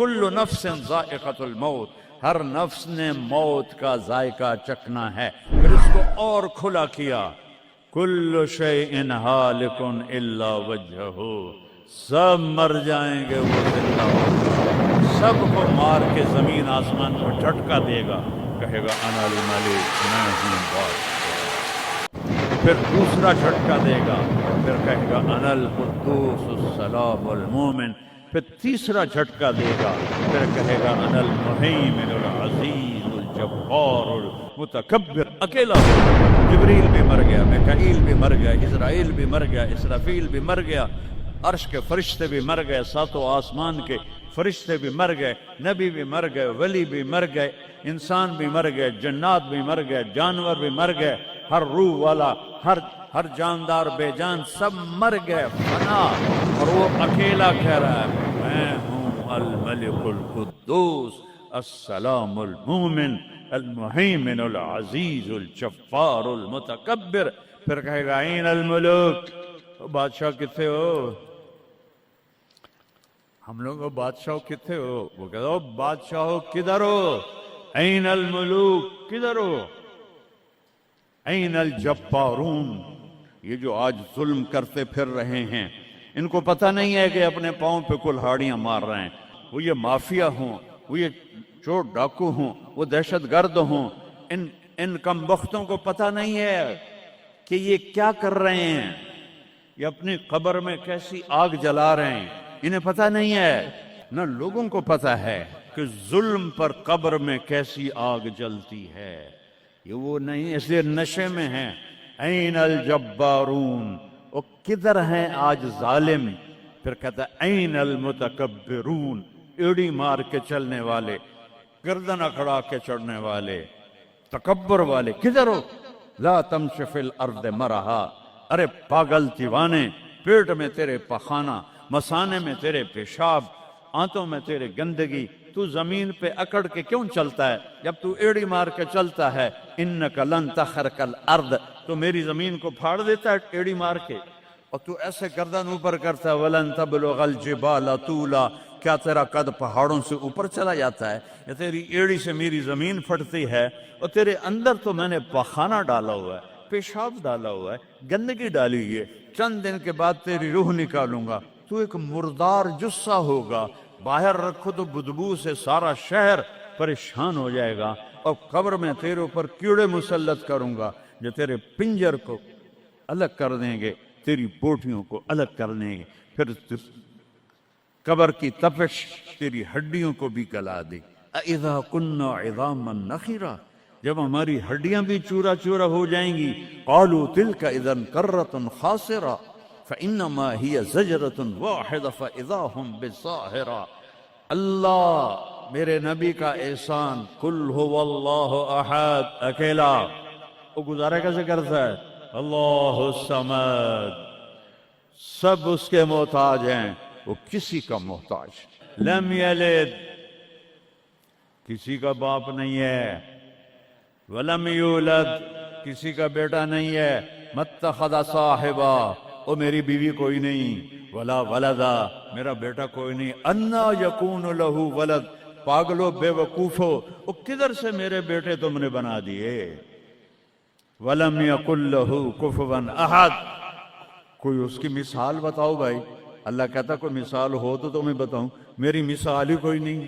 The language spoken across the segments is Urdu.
کل نفس ذائقۃ الموت، ہر نفس نے موت کا ذائقہ چکھنا ہے۔ پھر اس کو اور کھلا کیا، کل شیء ہالک الا وجہہ، سب مر جائیں گے وہ زندہ ہوگا، سب کو مار کے زمین آسمان کو جھٹکا دے گا، کہے گا انا الملک، میں ہوں بادشاہ۔ پھر دوسرا جھٹکا دے گا، پھر کہے گا انا القدوس السلام المومن۔ پھر تیسرا جھٹکا دے گا، پھر کہے گا انا المہیمن العزیز الجبار المتکبر۔ اکیلا ہو، جبریل بھی مر گیا، میکائیل بھی مر گیا، اسرائیل بھی مر گیا، اسرافیل بھی مر گیا، عرش کے فرشتے بھی مر گئے، ساتوں آسمان کے فرشتے بھی مر گئے، نبی بھی مر گئے، ولی بھی مر گئے، انسان بھی مر گئے، جنات بھی مر گئے، جانور بھی مر گئے، ہر روح والا، ہر جاندار بے جان سب مر گئے، فنا۔ اور وہ اکیلا کہہ رہا ہے میں ہوں الملک القدوس السلام المومن المہیمن العزیز الجبار المتکبر۔ پھر کہے گا این الملوک، بادشاہ کتنے ہو؟ ہم لوگ بادشاہ کتنے ہو؟ وہ کہتا ہو بادشاہ کدھر ہو؟ این الملوک، کدھر ہو؟ این الجبارون، یہ جو آج ظلم کرتے پھر رہے ہیں، ان کو پتہ نہیں ہے کہ اپنے پاؤں پہ کلہاڑیاں مار رہے ہیں۔ وہ یہ مافیا ہوں، وہ یہ چور ڈاکو ہوں، وہ دہشت گرد ہوں، ان کم بختوں کو پتہ نہیں ہے کہ یہ کیا کر رہے ہیں، یہ اپنی قبر میں کیسی آگ جلا رہے ہیں، انہیں پتہ نہیں ہے۔ نہ لوگوں کو پتہ ہے کہ ظلم پر قبر میں کیسی آگ جلتی ہے، یہ وہ نہیں، اس لیے نشے میں ہیں۔ این الجبارون، وہ کدھر ہیں آج ظالم؟ پھر کہتا ہے این المتکبرون، ایڑی مار کے چلنے والے، گردن اکھڑا کے چڑھنے والے، تکبر والے، کدھر ہو؟ لا تمشی فی الارض مرحا، ارے پاگل دیوانے، پیٹ میں تیرے پخانہ، مثانے میں تیرے پیشاب، آنتوں میں تیرے گندگی، تو زمین پہ اکڑ کے کیوں چلتا ہے؟ جب تو ایڑی مار کے چلتا ہے، انک لن تخرق الارض، تو میری زمین کو پھاڑ دیتا ہے ایڑی مار کے، اور تو ایسے گردن اوپر کرتا ہے، ولن تبلغ الجبال طولا، کیا تیرا قد پہاڑوں سے اوپر چلا جاتا ہے؟ یا تیری ایڑی سے میری زمین پھٹتی ہے، اور تیرے اندر تو میں نے پخانہ ڈالا ہوا ہے، پیشاب ڈالا ہوا ہے، گندگی ڈالی ہوئی ہے، چند دن کے بعد تیری روح نکالوں گا، تو ایک مردار جثہ ہوگا، باہر رکھو تو بدبو سے سارا شہر پریشان ہو جائے گا، اور قبر میں تیرے اوپر کیڑے مسلط کروں گا جو تیرے پنجر کو الگ کر دیں گے، تیری بوٹیوں کو الگ کر دیں گے، پھر قبر کی تپش تیری ہڈیوں کو بھی گلا دے۔ اذا كنا عظاما نخرا، جب ہماری ہڈیاں بھی چورا چورا ہو جائیں گی، قالوا تلك اذا كرة خاسرة فانما هي زجرة واحدة فاذا هم بالساهرة۔ اللہ میرے نبی کا احسان، قل هو اللہ احد، اکیلا، وہ گزارا کیسے کرتا ہے؟ اللہ الصمد، سب اس کے محتاج ہیں، وہ کسی کا محتاج، لم یلد، کسی کا باپ نہیں ہے، ولم یولد، کسی کا بیٹا نہیں ہے، متخذ صاحبہ، وہ میری بیوی کوئی نہیں، ولا ولدا، میرا بیٹا کوئی نہیں، انا یکون لہ ولد، پاگلو بے وقوفو، وہ کدھر سے میرے بیٹے تم نے بنا دیے، ولم یکن لہ کفوا احد، کوئی اس کی مثال بتاؤ بھائی۔ اللہ کہتا کوئی مثال ہو تو تمہیں بتاؤں، میری مثال ہی کوئی نہیں،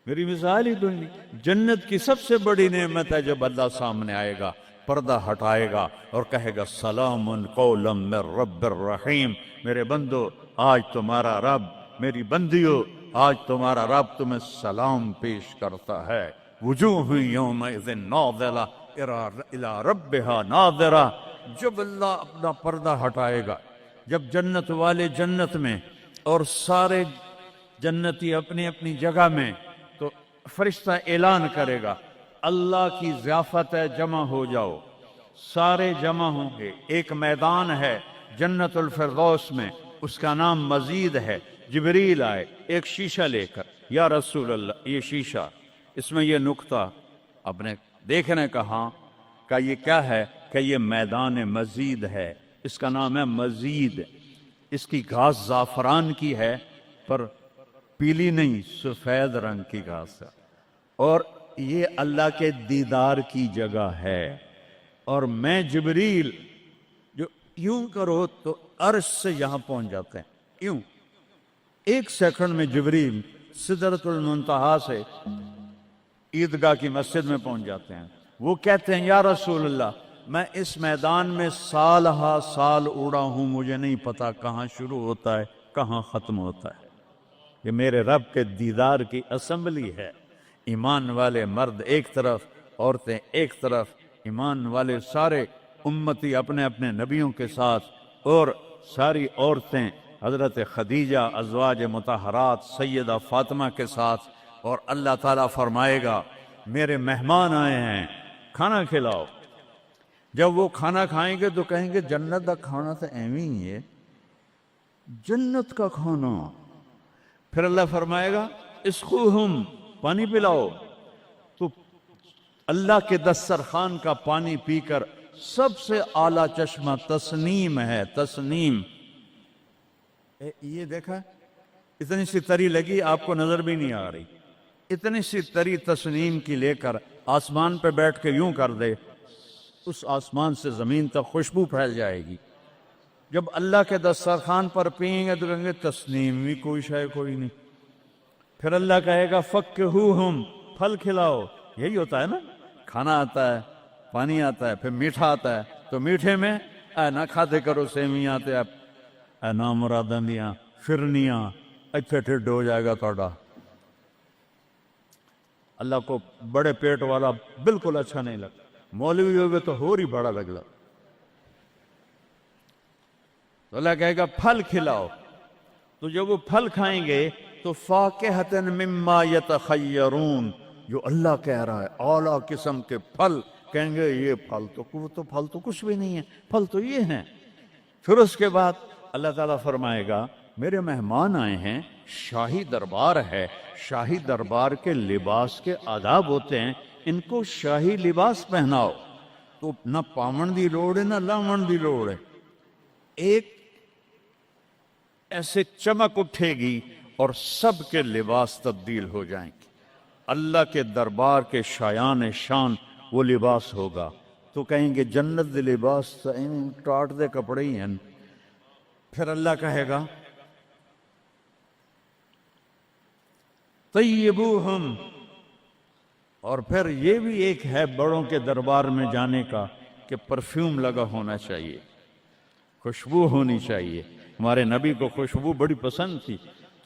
میری مثال ہی کوئی نہیں۔ جنت کی سب سے بڑی نعمت ہے جب اللہ سامنے آئے گا، پردہ ہٹائے گا اور کہے گا سلام قولا من رب الرحیم، میرے بندو آج تمہارا رب، میری بندیو آج تمہارا رب تمہیں سلام پیش کرتا ہے، وجوہ یومئذ ناظرہ الی ربہا ناظرہ۔ جب اللہ اپنا پردہ ہٹائے گا، جب جنت والے جنت میں اور سارے جنتی اپنی اپنی جگہ میں، تو فرشتہ اعلان کرے گا اللہ کی ضیافت ہے، جمع ہو جاؤ، سارے جمع ہوں گے، ایک میدان ہے جنت الفردوس میں، اس کا نام مزید ہے، جبریل آئے ایک شیشہ لے کر، یا رسول اللہ یہ شیشہ، اس میں یہ نقطہ اپنے دیکھنے کا، ہاں کہ یہ کیا ہے، کہ یہ میدان مزید ہے، اس کا نام ہے مزید، اس کی گھاس زعفران کی ہے، پر پیلی نہیں، سفید رنگ کی گھاس ہے، اور یہ اللہ کے دیدار کی جگہ ہے۔ اور میں جبریل جو یوں کرو تو عرش سے یہاں پہنچ جاتے ہیں، یوں 1 سیکنڈ میں جبریل سدرۃ المنتہا سے عیدگاہ کی مسجد میں پہنچ جاتے ہیں۔ وہ کہتے ہیں یا رسول اللہ، میں اس میدان میں سال ہا سال اڑا ہوں، مجھے نہیں پتا کہاں شروع ہوتا ہے کہاں ختم ہوتا ہے۔ یہ میرے رب کے دیدار کی اسمبلی ہے، ایمان والے مرد ایک طرف، عورتیں ایک طرف، ایمان والے سارے امتی اپنے اپنے نبیوں کے ساتھ، اور ساری عورتیں حضرت خدیجہ ازواج مطہرات سیدہ فاطمہ کے ساتھ۔ اور اللہ تعالیٰ فرمائے گا میرے مہمان آئے ہیں، کھانا کھلاؤ۔ جب وہ کھانا کھائیں گے تو کہیں گے جنت کا کھانا تو ایویں ہی ہے، جنت کا کھانا۔ پھر اللہ فرمائے گا اسقوہم، پانی پلاؤ۔ تو اللہ کے دسترخوان کا پانی پی کر سب سے اعلیٰ چشمہ تسنیم ہے، تسنیم۔ یہ دیکھا، اتنی سی تری لگی، آپ کو نظر بھی نہیں آ رہی، اتنی سی تری تسنیم کی لے کر آسمان پہ بیٹھ کے یوں کر دے، اس آسمان سے زمین تک خوشبو پھیل جائے گی۔ جب اللہ کے دسترخوان پر پئیں گے تو کہیں گے تسنیم بھی کوئی شے کوئی نہیں۔ پھر اللہ کہے گا فکہوہم، پھل کھلاؤ۔ یہی ہوتا ہے نا، کھانا آتا ہے، پانی آتا ہے، پھر میٹھا آتا ہے، تو میٹھے میں اے نہ کھاتے کرو سیویاں تے اے نامراداں دیاں فرنیاں، اتھے ٹھڈ ہو جائے گا توڑا۔ اللہ کو بڑے پیٹ والا بالکل اچھا نہیں لگتا، مولوی ہوگے تو اور ہی بڑا لگتا۔ تو اللہ کہے گا پھل کھلاؤ۔ تو جب وہ پھل کھائیں گے تو فاکہۃ مما یتخیرون، جو اللہ کہہ رہا ہے اعلیٰ قسم کے پھل، کہیں گے یہ پھل تو کچھ بھی نہیں ہے، پھل تو یہ ہیں۔ پھر اس کے بعد اللہ تعالیٰ فرمائے گا میرے مہمان آئے ہیں، شاہی دربار ہے، شاہی دربار کے لباس کے آداب ہوتے ہیں، ان کو شاہی لباس پہناؤ۔ تو نہ پاون دی لوڑ ہے نہ لاون دی لوڑ ہے، ایک ایسے چمک اٹھے گی اور سب کے لباس تبدیل ہو جائیں گے۔ اللہ کے دربار کے شایان شان وہ لباس ہوگا، تو کہیں گے جنت دے لباس ٹاٹ دے کپڑے ہی ہیں۔ پھر اللہ کہے گا طیبوہم، اور پھر یہ بھی ایک ہے بڑوں کے دربار میں جانے کا کہ پرفیوم لگا ہونا چاہیے، خوشبو ہونی چاہیے۔ ہمارے نبی کو خوشبو بڑی پسند تھی،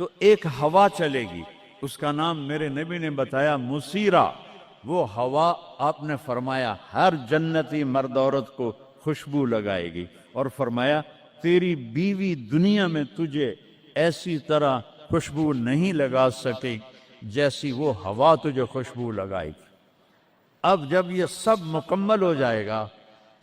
تو ایک ہوا چلے گی، اس کا نام میرے نبی نے بتایا مسیرہ۔ وہ ہوا آپ نے فرمایا ہر جنتی مرد عورت کو خوشبو لگائے گی، اور فرمایا تیری بیوی دنیا میں تجھے ایسی طرح خوشبو نہیں لگا سکے جیسی وہ ہوا تجھے خوشبو لگائے گی۔ اب جب یہ سب مکمل ہو جائے گا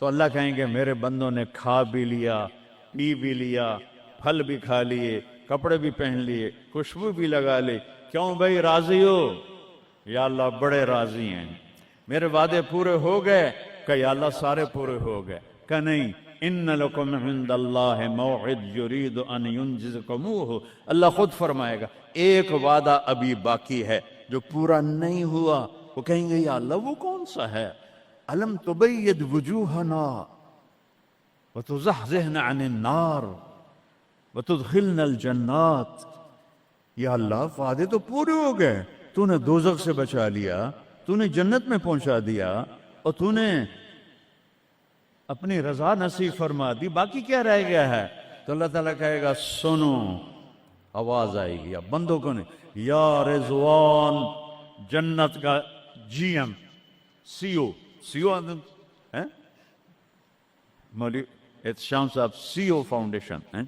تو اللہ کہیں گے میرے بندوں نے کھا بھی لیا، پی بھی لیا، پھل بھی کھا لیے، کپڑے بھی پہن لیے، خوشبو بھی لگا لی، کیوں بھائی راضی ہو؟ یا اللہ بڑے راضی ہیں، میرے وعدے پورے ہو گئے؟ کہ یا اللہ سارے پورے ہو گئے۔ کہ نہیں، ان لکم عند اللہ موعد یرید ان ینجزکموہ، اللہ خود فرمائے گا ایک وعدہ ابھی باقی ہے جو پورا نہیں ہوا۔ وہ کہیں گے یا اللہ وہ کون سا ہے؟ الم تبید وجوہنا وتزحزحنا عن النار وتدخلنا الجنات۔ یا اللہ وعدے تو پورے ہو گئے، تو نے دوزخ سے بچا لیا، تو نے جنت میں پہنچا دیا، اور تو نے اپنی رضا نصیب فرما دی، باقی کیا رہ گیا ہے؟ تو اللہ تعالیٰ کہے گا سنو، آواز آئے گی، اب بندوں کو نہیں، یا رضوان، جنت کا جی ایم سی او مولوی احتشام صاحب سی او فاؤنڈیشن،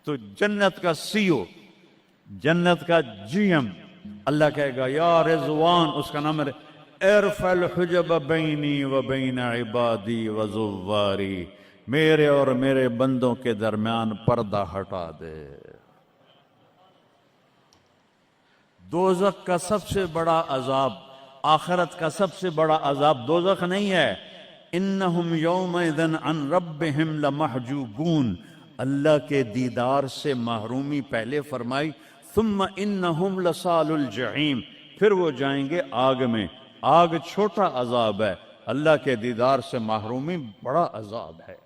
تو جنت کا سی او، جنت کا جی ایم، اللہ کہے گا یا رضوان، اس کا نام ہے ارفع الحجب بینی و بین عبادی و زواری، میرے اور میرے بندوں کے درمیان پردہ ہٹا دے۔ دوزخ کا سب سے بڑا عذاب، آخرت کا سب سے بڑا عذاب دوزخ نہیں ہے، انہم یومئذ عن ربہم لمحجوبون، اللہ کے دیدار سے محرومی پہلے فرمائی، ثم انہم لصال الجحیم، پھر وہ جائیں گے آگ میں۔ آگ چھوٹا عذاب ہے، اللہ کے دیدار سے محرومی بڑا عذاب ہے۔